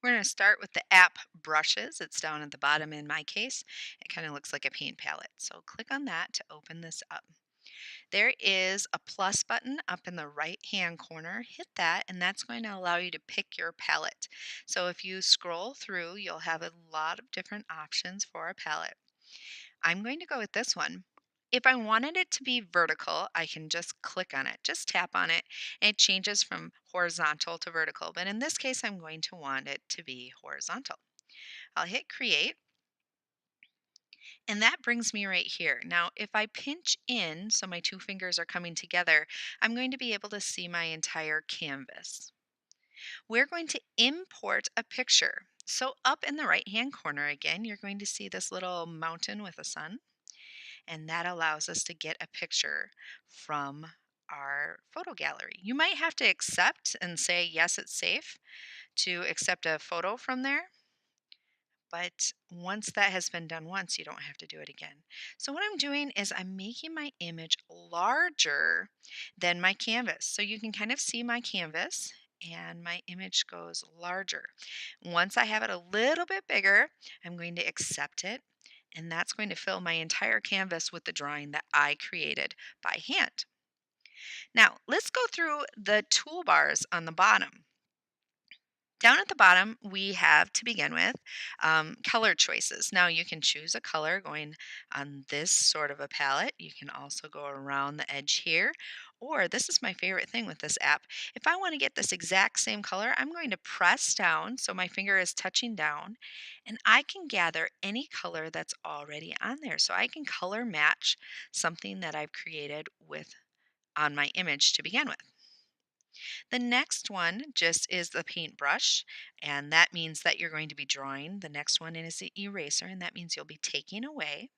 We're going to start with the app brushes. It's down at the bottom in my case. It kind of looks like a paint palette. So click on that to open this up. There is a plus button up in the right hand corner. Hit that, and that's going to allow you to pick your palette. So if you scroll through, you'll have a lot of different options for a palette. I'm going to go with this one. If I wanted it to be vertical, I can just click on it, just tap on it, and it changes from horizontal to vertical. But in this case, I'm going to want it to be horizontal. I'll hit create, and that brings me right here. Now, if I pinch in, so my two fingers are coming together, I'm going to be able to see my entire canvas. We're going to import a picture. So up in the right hand corner again, you're going to see this little mountain with a sun, and that allows us to get a picture from our photo gallery. You might have to accept and say, yes, it's safe to accept a photo from there. But once that has been done once, you don't have to do it again. So what I'm doing is I'm making my image larger than my canvas. So you can kind of see my canvas and my image goes larger. Once I have it a little bit bigger, I'm going to accept it. And that's going to fill my entire canvas with the drawing that I created by hand. Now, let's go through the toolbars on the bottom. Down at the bottom, we have to begin with color choices. Now, you can choose a color going on this sort of a palette. You can also go around the edge here. Or, this is my favorite thing with this app. If I want to get this exact same color, I'm going to press down so my finger is touching down, and I can gather any color that's already on there. So I can color match something that I've created with on my image to begin with. The next one just is the paintbrush, and that means that you're going to be drawing. The next one is the eraser, and that means you'll be taking away.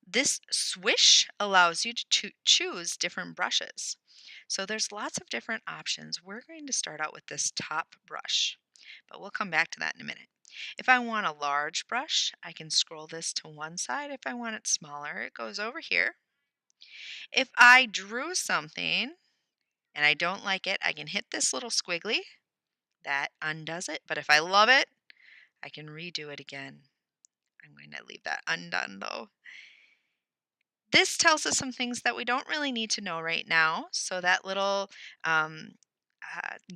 This swish allows you to choose different brushes. So there's lots of different options. We're going to start out with this top brush, but we'll come back to that in a minute. If I want a large brush, I can scroll this to one side. If I want it smaller, it goes over here. If I drew something and I don't like it, I can hit this little squiggly. That undoes it, but if I love it, I can redo it again. I'm going to leave that undone though. This tells us some things that we don't really need to know right now. So that little um,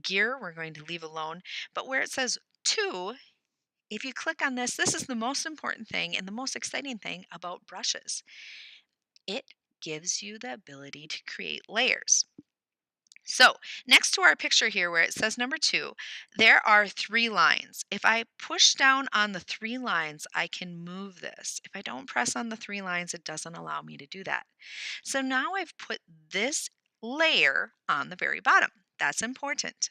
gear we're going to leave alone. But where it says two, if you click on this, this is the most important thing and the most exciting thing about brushes. It gives you the ability to create layers. So, next to our picture here where it says number 2, there are 3 lines. If I push down on the 3 lines, I can move this. If I don't press on the 3 lines, it doesn't allow me to do that. So now I've put this layer on the very bottom. That's important.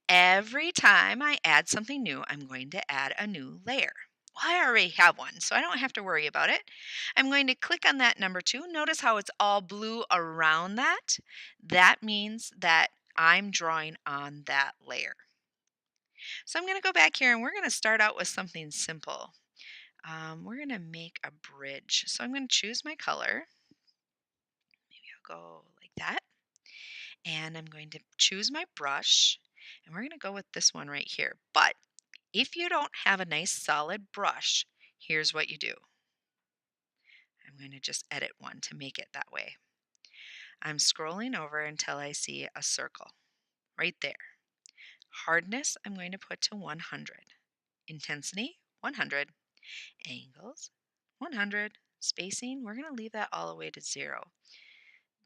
Every time I add something new, I'm going to add a new layer. Well, I already have one, so I don't have to worry about it. I'm going to click on that number 2. Notice how it's all blue around that. That means that I'm drawing on that layer. So I'm going to go back here and we're going to start out with something simple. We're going to make a bridge. So I'm going to choose my color. Maybe I'll go like that. And I'm going to choose my brush. And we're going to go with this one right here. But if you don't have a nice solid brush, here's what you do. I'm going to just edit one to make it that way. I'm scrolling over until I see a circle right there. Hardness, I'm going to put to 100. Intensity, 100. Angles, 100. Spacing, we're going to leave that all the way to 0.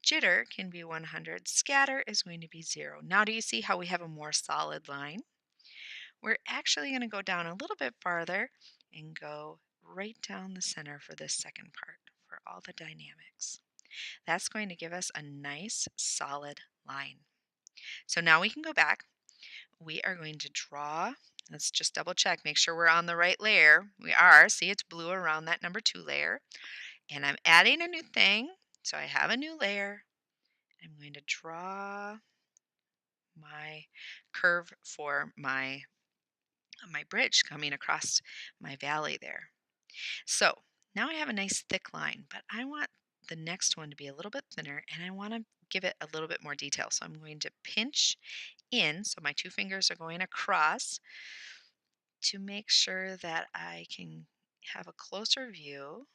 Jitter can be 100. Scatter is going to be 0. Now do you see how we have a more solid line? We're actually going to go down a little bit farther and go right down the center for this second part for all the dynamics. That's going to give us a nice solid line. So now we can go back. We are going to draw. Let's just double check, make sure we're on the right layer. We are. See, it's blue around that number 2 layer. And I'm adding a new thing. So I have a new layer. I'm going to draw my curve for my bridge coming across my valley there. So now I have a nice thick line, but I want the next one to be a little bit thinner and I want to give it a little bit more detail. So I'm going to pinch in. So my two fingers are going across. to make sure that I can have a closer view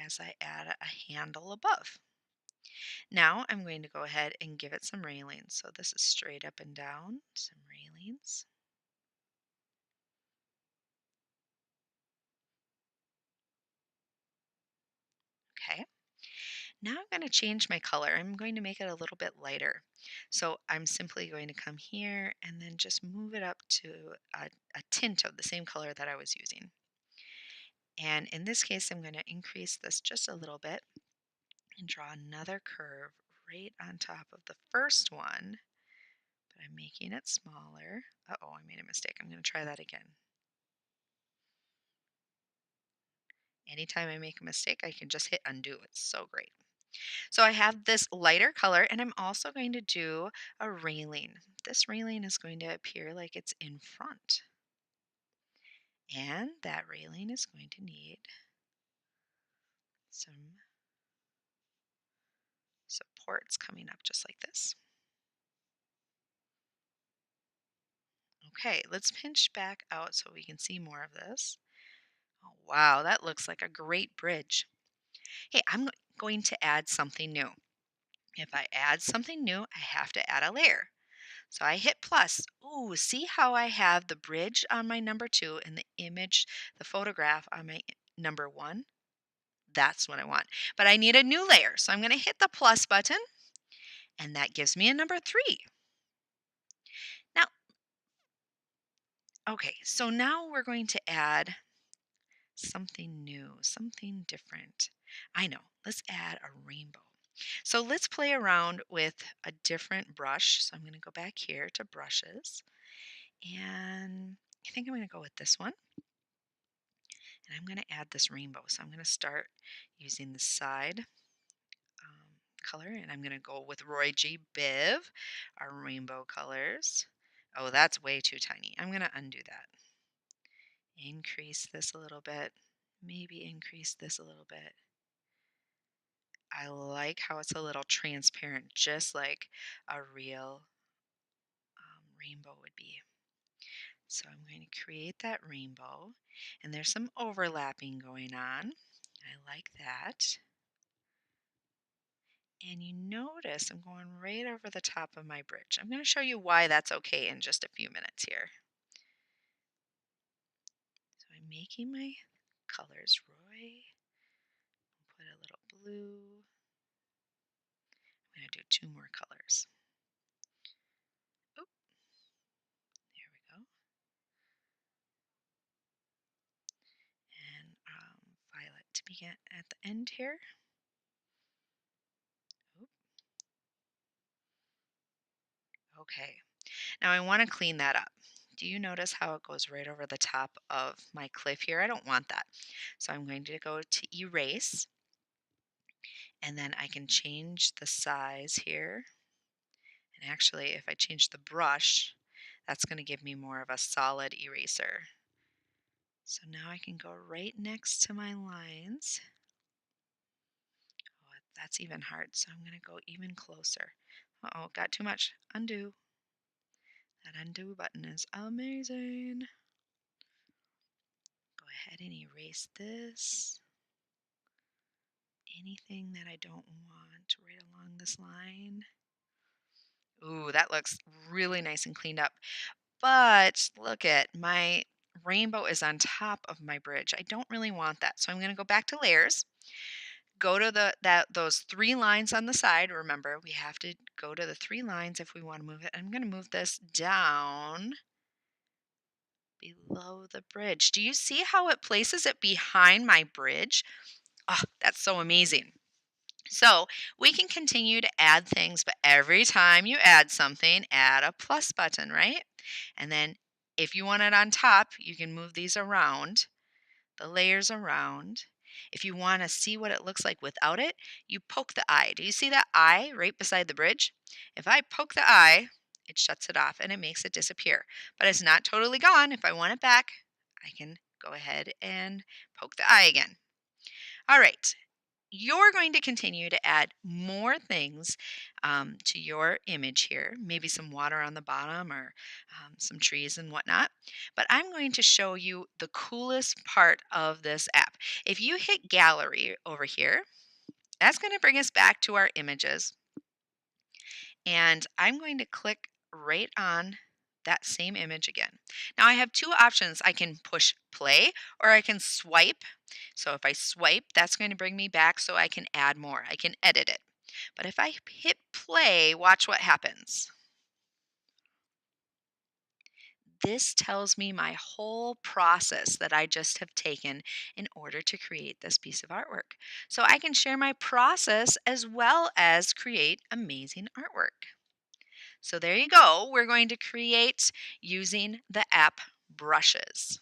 as I add a handle above. Now I'm going to go ahead and give it some railings. So this is straight up and down, some railings. Okay. Now I'm going to change my color. I'm going to make it a little bit lighter. So I'm simply going to come here and then just move it up to a tint of the same color that I was using. And in this case, I'm going to increase this just a little bit and draw another curve right on top of the first one, but I'm making it smaller. Uh-oh, I made a mistake. I'm going to try that again. Anytime I make a mistake, I can just hit undo. It's so great. So I have this lighter color, and I'm also going to do a railing. This railing is going to appear like it's in front. And that railing is going to need some supports coming up just like this. Okay, let's pinch back out so we can see more of this. Oh, wow, that looks like a great bridge. Hey, going to add something new. If I add something new, I have to add a layer. So I hit plus. Ooh, see how I have the bridge on my number 2 and the image, the photograph on my number 1? That's what I want. But I need a new layer. So I'm going to hit the plus button, and that gives me a number 3. Now, okay, so now we're going to add something new, something different. I know. Let's add a rainbow. So let's play around with a different brush. So I'm going to go back here to brushes, and I think I'm going to go with this one. And I'm going to add this rainbow. So I'm going to start using the side color, and I'm going to go with Roy G. Biv, our rainbow colors. Oh, that's way too tiny. I'm going to undo that. Increase this a little bit. Maybe increase this a little bit. I like how it's a little transparent, just like a real rainbow would be. So I'm going to create that rainbow, and there's some overlapping going on. I like that. And you notice I'm going right over the top of my bridge. I'm going to show you why that's okay in just a few minutes here. So I'm making my colors. Roy, put a little blue. I'm going to do 2 more colors. Oh, there we go. And violet to begin at the end here. Oop. Okay. Now I want to clean that up. Do you notice how it goes right over the top of my cliff here? I don't want that. So I'm going to go to erase, and then I can change the size here. And actually, if I change the brush, that's going to give me more of a solid eraser. So now I can go right next to my lines. Oh, that's even hard, so I'm going to go even closer. Uh-oh, got too much. Undo. That undo button is amazing. Go ahead and erase this. Anything that I don't want right along this line. Ooh, that looks really nice and cleaned up. But look at my rainbow is on top of my bridge. I don't really want that. So I'm going to go back to layers. Go to those 3 lines on the side. Remember, we have to go to the 3 lines if we want to move it. I'm going to move this down below the bridge. Do you see how it places it behind my bridge? Oh, that's so amazing. So we can continue to add things, but every time you add something, add a plus button, right? And then if you want it on top, you can move these around, the layers around. If you want to see what it looks like without it, you poke the eye. Do you see that eye right beside the bridge? If I poke the eye, it shuts it off and it makes it disappear. But it's not totally gone. If I want it back, I can go ahead and poke the eye again. All right. you're going to continue to add more things to your image here, maybe some water on the bottom or some trees and whatnot. But I'm going to show you the coolest part of this app. If you hit gallery over here, that's going to bring us back to our images. And I'm going to click right on that same image again. Now I have two options. I can push play or I can swipe. So if I swipe, that's going to bring me back so I can add more. I can edit it. But if I hit play, watch what happens. This tells me my whole process that I just have taken in order to create this piece of artwork. So I can share my process as well as create amazing artwork. So there you go. We're going to create using the app Brushes.